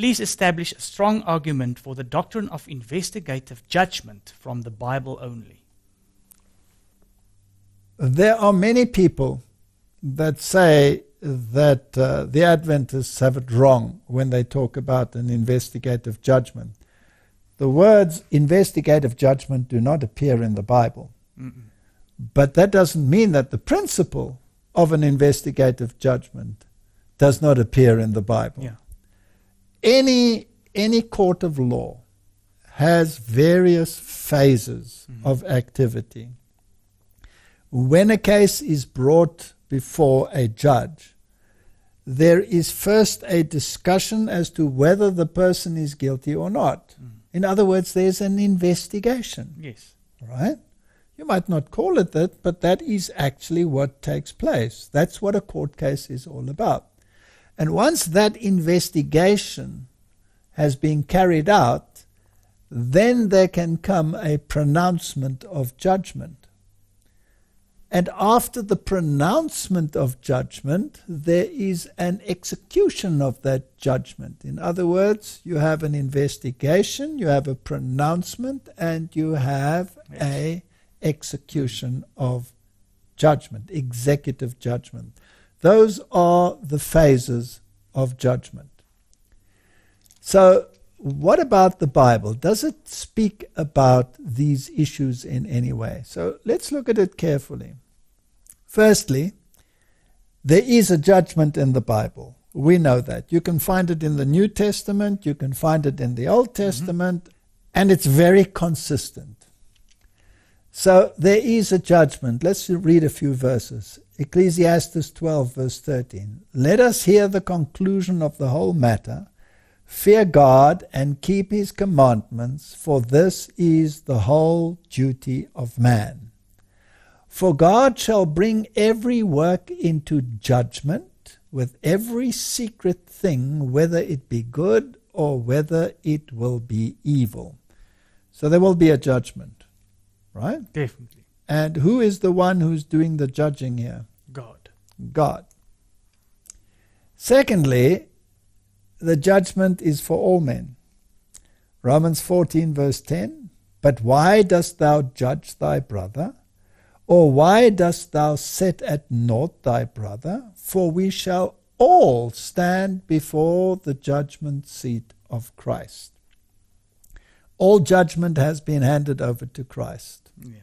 Please establish a strong argument for the doctrine of investigative judgment from the Bible only. There are many people that say that the Adventists have it wrong when they talk about an investigative judgment. The words investigative judgment do not appear in the Bible. Mm-mm. But that doesn't mean that the principle of an investigative judgment does not appear in the Bible. Yeah. Any court of law has various phases of activity. When a case is brought before a judge, there is first a discussion as to whether the person is guilty or not. In other words, there's an investigation. Yes. Right? You might not call it that, but that is actually what takes place. That's what a court case is all about. And once that investigation has been carried out, then there can come a pronouncement of judgment. And after the pronouncement of judgment, there is an execution of that judgment. In other words, you have an investigation, you have a pronouncement, and you have an execution of judgment, executive judgment. Those are the phases of judgment. So, what about the Bible? Does it speak about these issues in any way? So, let's look at it carefully. Firstly, there is a judgment in the Bible. We know that. You can find it in the New Testament, you can find it in the Old Testament, and it's very consistent. So there is a judgment. Let's read a few verses. Ecclesiastes 12, verse 13. Let us hear the conclusion of the whole matter. Fear God and keep his commandments, for this is the whole duty of man. For God shall bring every work into judgment with every secret thing, whether it be good or whether it will be evil. So there will be a judgment, right? Definitely. And who is the one who's doing the judging here? God. God. Secondly, the judgment is for all men. Romans 14, verse 10. But why dost thou judge thy brother? Or why dost thou set at naught thy brother? For we shall all stand before the judgment seat of Christ. All judgment has been handed over to Christ. Yeah.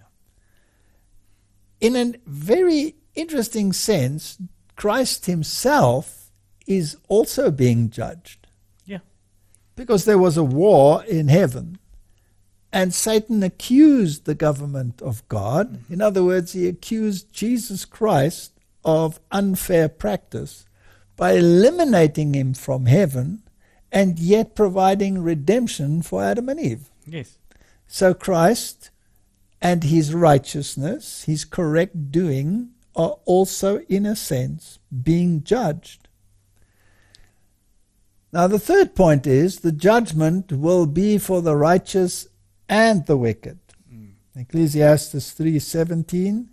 In a very interesting sense, Christ himself is also being judged. Yeah. Because there was a war in heaven. And Satan accused the government of God. In other words, he accused Jesus Christ of unfair practice by eliminating him from heaven and yet providing redemption for Adam and Eve. Yes. So Christ and his righteousness, his correct doing, are also, in a sense, being judged. Now, the third point is the judgment will be for the righteous and the wicked. Ecclesiastes 3:17,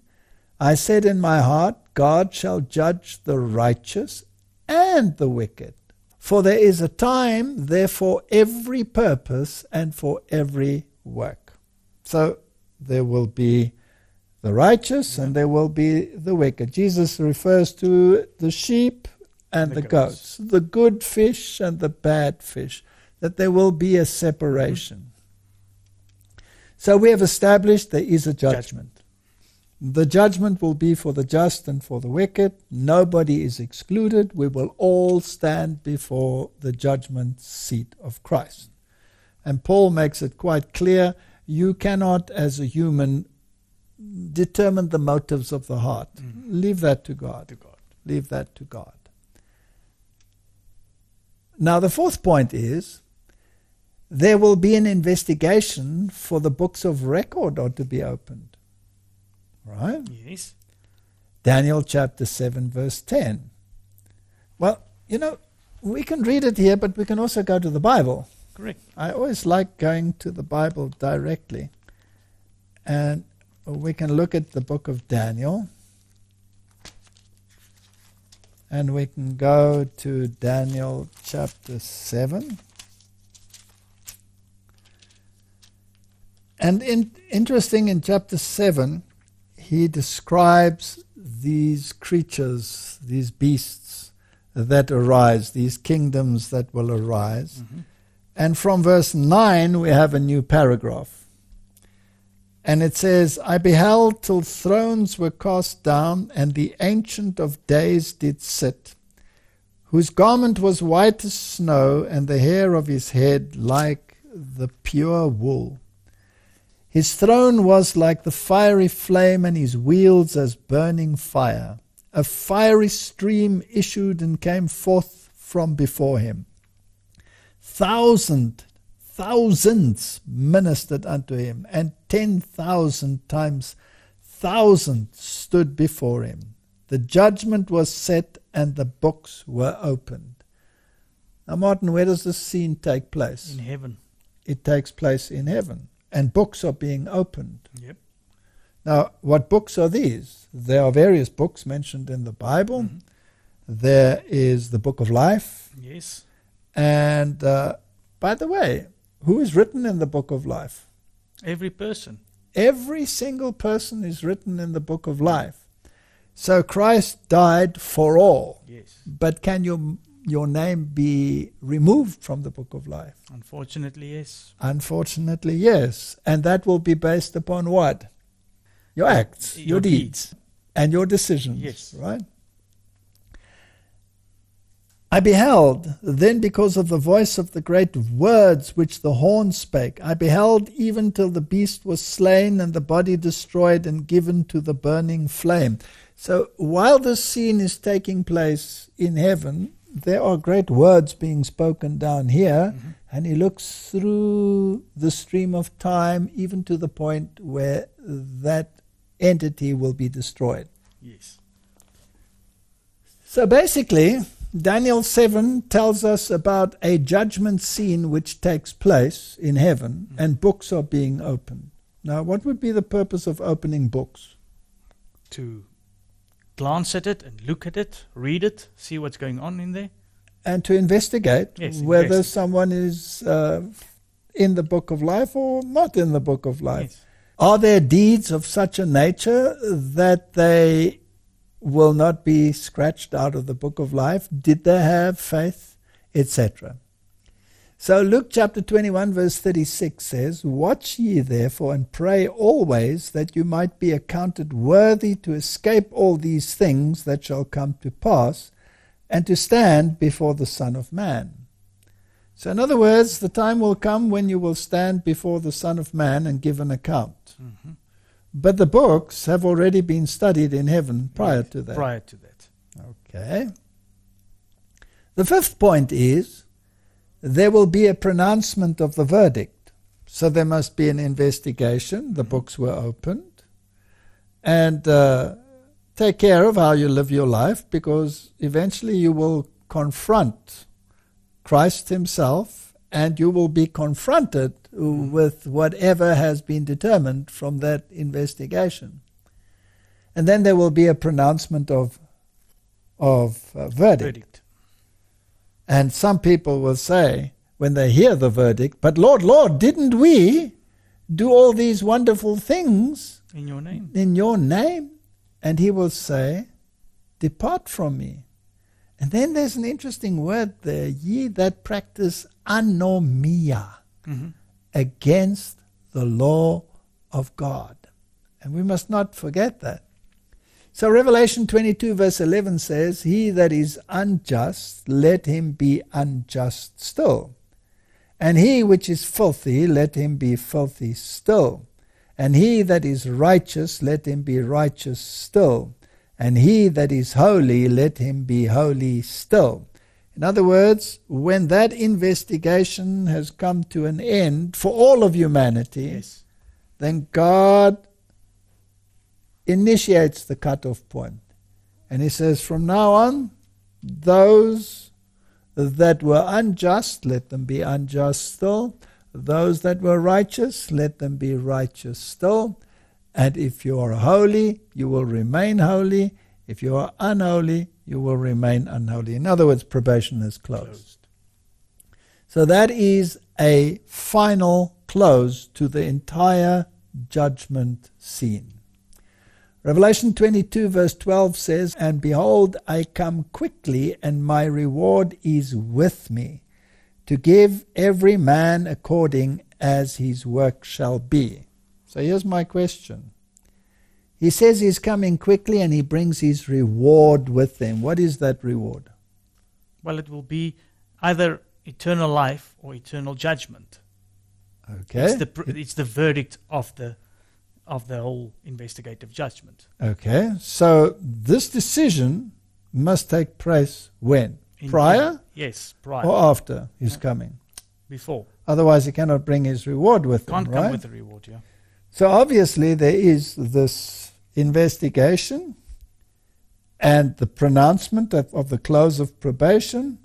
I said in my heart, God shall judge the righteous and the wicked. For there is a time there for every purpose and for every work. So there will be the righteous and there will be the wicked. Jesus refers to the sheep and the goats, the good fish and the bad fish, that there will be a separation. So we have established there is a judgment. The judgment will be for the just and for the wicked. Nobody is excluded. We will all stand before the judgment seat of Christ. And Paul makes it quite clear, you cannot, as a human, determine the motives of the heart. Leave that to God. Leave that to God. Now the fourth point is, there will be an investigation for the books of record are to be opened. Right? Yes. Daniel chapter 7 verse 10. Well, we can read it here, but we can also go to the Bible. Correct. I always like going to the Bible directly. And we can look at the book of Daniel. And we can go to Daniel chapter 7. And interesting, in chapter 7, he describes these creatures, these beasts that arise, these kingdoms that will arise. Mm-hmm. And from verse 9, we have a new paragraph. And it says, I beheld till thrones were cast down, and the Ancient of Days did sit, whose garment was white as snow, and the hair of his head like the pure wool. His throne was like the fiery flame, and his wheels as burning fire. A fiery stream issued and came forth from before him. Thousands ministered unto him, and 10,000 times 1,000 stood before him. The judgment was set, and the books were opened. Now, Martin, where does this scene take place? In heaven. It takes place in heaven, and books are being opened. Yep. Now, what books are these? There are various books mentioned in the Bible. Mm-hmm. There is the book of life. Yes. And by the way, who is written in the book of life? Every person. Every single person is written in the book of life. So Christ died for all. Yes. But can your name be removed from the book of life? Unfortunately, yes. Unfortunately, yes. And that will be based upon what? Your acts, your deeds, and your decisions. Yes. Right? I beheld, then because of the voice of the great words which the horn spake, I beheld even till the beast was slain and the body destroyed and given to the burning flame. So while this scene is taking place in heaven, there are great words being spoken down here, Mm-hmm. and he looks through the stream of time even to the point where that entity will be destroyed. Yes. So basically, Daniel 7 tells us about a judgment scene which takes place in heaven, and books are being opened. Now, what would be the purpose of opening books? To glance at it and look at it, read it, see what's going on in there. And to investigate whether investigate. someone is in the book of life or not in the book of life. Yes. Are there deeds of such a nature that they will not be scratched out of the book of life? Did they have faith, etc.? So Luke chapter 21 verse 36 says, Watch ye therefore and pray always that you might be accounted worthy to escape all these things that shall come to pass, and to stand before the Son of Man. So in other words, the time will come when you will stand before the Son of Man and give an account. Mm-hmm. But the books have already been studied in heaven prior to that. Prior to that. Okay. The fifth point is, there will be a pronouncement of the verdict. So there must be an investigation. The books were opened. And take care of how you live your life, because eventually you will confront Christ himself, and you will be confronted with whatever has been determined from that investigation. And then there will be a pronouncement of verdict. And some people will say, when they hear the verdict, but Lord, Lord, didn't we do all these wonderful things In your name. in your name? And he will say, depart from me. And then there's an interesting word there, ye that practice anomia, Mm-hmm. against the law of God. And we must not forget that. So Revelation 22 verse 11 says, He that is unjust, let him be unjust still. And he which is filthy, let him be filthy still. And he that is righteous, let him be righteous still. And he that is holy, let him be holy still. In other words, when that investigation has come to an end for all of humanity, Yes. then God initiates the cutoff point. And he says, from now on, those that were unjust, let them be unjust still. Those that were righteous, let them be righteous still. And if you are holy, you will remain holy. If you are unholy, you will remain unholy. In other words, probation is closed. So that is a final close to the entire judgment scene. Revelation 22 verse 12 says, "And behold, I come quickly, and my reward is with me, to give every man according as his work shall be." So here's my question. He says he's coming quickly and he brings his reward with him. What is that reward? Well, it will be either eternal life or eternal judgment. Okay. It's the verdict of the whole investigative judgment. Okay. So this decision must take place when? Prior? Yes, prior. Or after his coming? Before. Otherwise he cannot bring his reward with him, Can't right? come with the reward, yeah. So obviously there is this investigation and the pronouncement of the close of probation,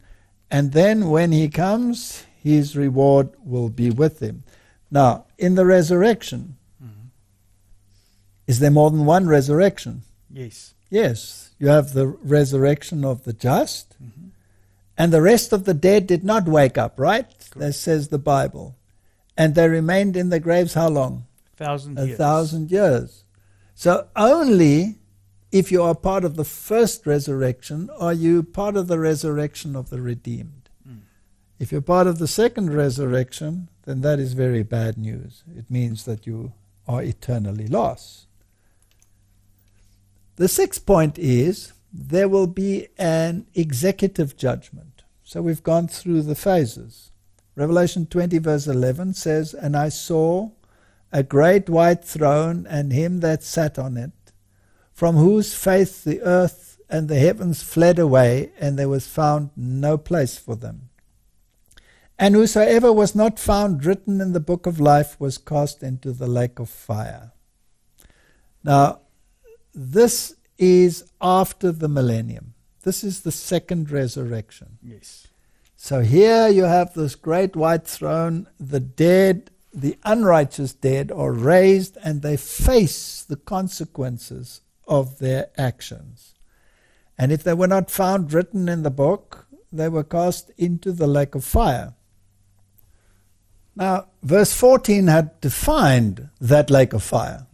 and then when he comes, his reward will be with him. Now, in the resurrection, is there more than one resurrection? Yes. Yes. You have the resurrection of the just, and the rest of the dead did not wake up, right? That says the Bible. And they remained in the graves how long? 1,000 years. 1,000 years. So only if you are part of the first resurrection are you part of the resurrection of the redeemed. If you're part of the second resurrection, then that is very bad news. It means that you are eternally lost. The sixth point is there will be an executive judgment. So we've gone through the phases. Revelation 20 verse 11 says, "And I saw a great white throne, and him that sat on it, from whose face the earth and the heavens fled away, and there was found no place for them. And whosoever was not found written in the book of life was cast into the lake of fire." Now, this is after the millennium. This is the second resurrection. Yes. So here you have this great white throne, the dead, the unrighteous dead are raised, and they face the consequences of their actions. And if they were not found written in the book, they were cast into the lake of fire. Now, verse 14 had defined that lake of fire.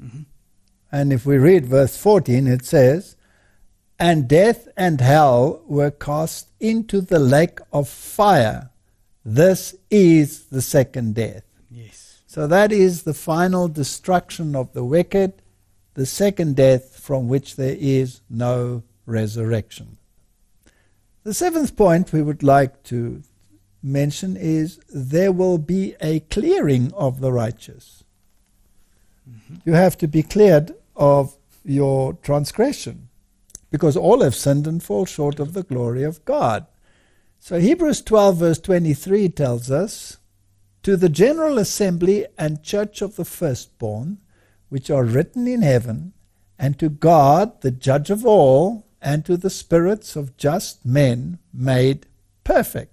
And if we read verse 14, it says, "And death and hell were cast into the lake of fire. This is the second death." Yes. So that is the final destruction of the wicked, the second death from which there is no resurrection. The seventh point we would like to mention is there will be a clearing of the righteous. You have to be cleared of your transgression, because all have sinned and fall short of the glory of God. So Hebrews 12 verse 23 tells us, "To the general assembly and church of the firstborn, which are written in heaven, and to God, the judge of all, and to the spirits of just men made perfect."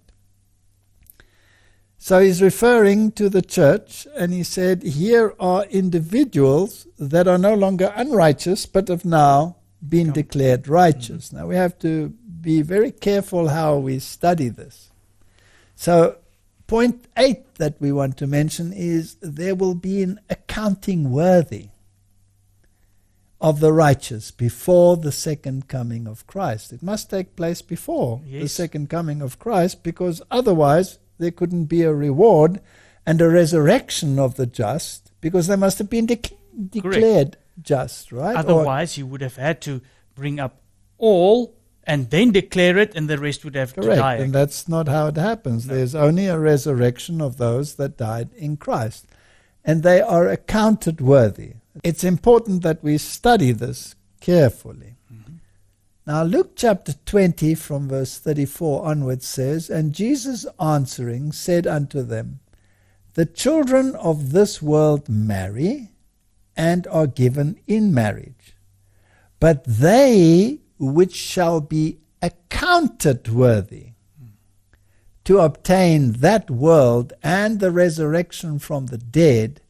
So he's referring to the church, and he said, here are individuals that are no longer unrighteous, but have now been declared righteous. Now we have to be very careful how we study this. So point 8 that we want to mention is there will be an accounting worthy of the righteous before the second coming of Christ. It must take place before the second coming of Christ, because otherwise there couldn't be a reward and a resurrection of the just, because they must have been declared just, right? Otherwise, you would have had to bring up all and then declare it, and the rest would have to die. Correct, and that's not how it happens. No. There's only a resurrection of those that died in Christ, and they are accounted worthy. It's important that we study this carefully. Now, Luke chapter 20 from verse 34 onwards says, "And Jesus answering said unto them, The children of this world marry and are given in marriage. But they which shall be accounted worthy to obtain that world and the resurrection from the dead,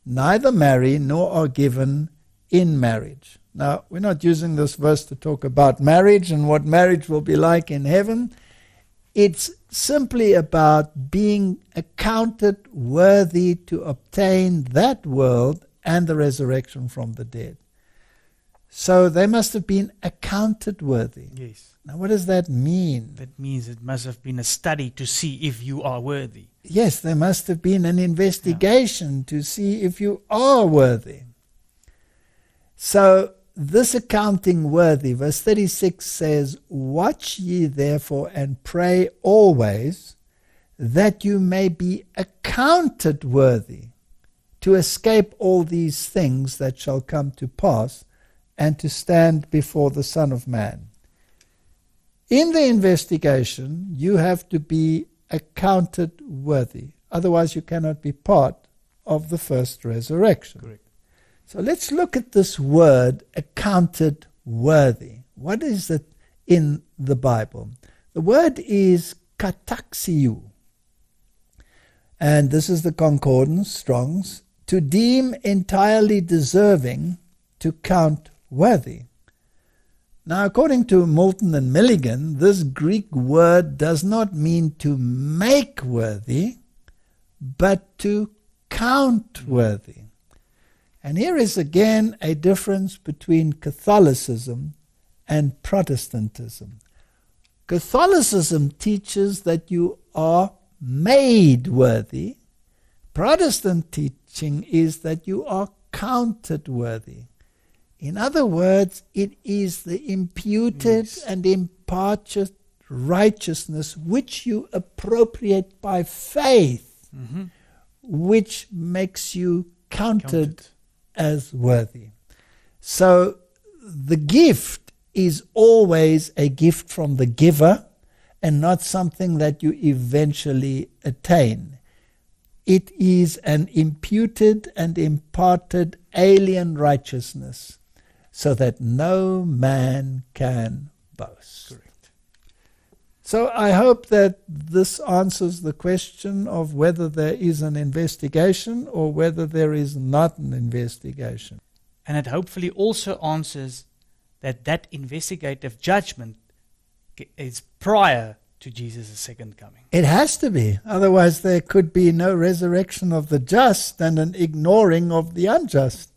neither marry nor are given in marriage." Now, we're not using this verse to talk about marriage and what marriage will be like in heaven. It's simply about being accounted worthy to obtain that world and the resurrection from the dead. So they must have been accounted worthy. Yes. Now what does that mean? That means it must have been a study to see if you are worthy. Yes, there must have been an investigation to see if you are worthy. So this accounting worthy, verse 36 says, "Watch ye therefore and pray always, that you may be accounted worthy to escape all these things that shall come to pass, and to stand before the Son of Man." In the investigation, you have to be accounted worthy. Otherwise, you cannot be part of the first resurrection. Correct. So let's look at this word, accounted worthy. What is it in the Bible? The word is kataxiou. And this is the concordance, Strong's, to deem entirely deserving, to count worthy. Now, according to Moulton and Milligan, this Greek word does not mean to make worthy, but to count worthy. And here is again a difference between Catholicism and Protestantism. Catholicism teaches that you are made worthy. Protestant teaching is that you are counted worthy. In other words, it is the imputed and imparted righteousness which you appropriate by faith, which makes you counted as worthy. So the gift is always a gift from the giver and not something that you eventually attain. It is an imputed and imparted alien righteousness, so that no man can boast. Correct. So I hope that this answers the question of whether there is an investigation or whether there is not an investigation. And it hopefully also answers that investigative judgment is prior to Jesus' second coming. It has to be. Otherwise there could be no resurrection of the just and an ignoring of the unjust.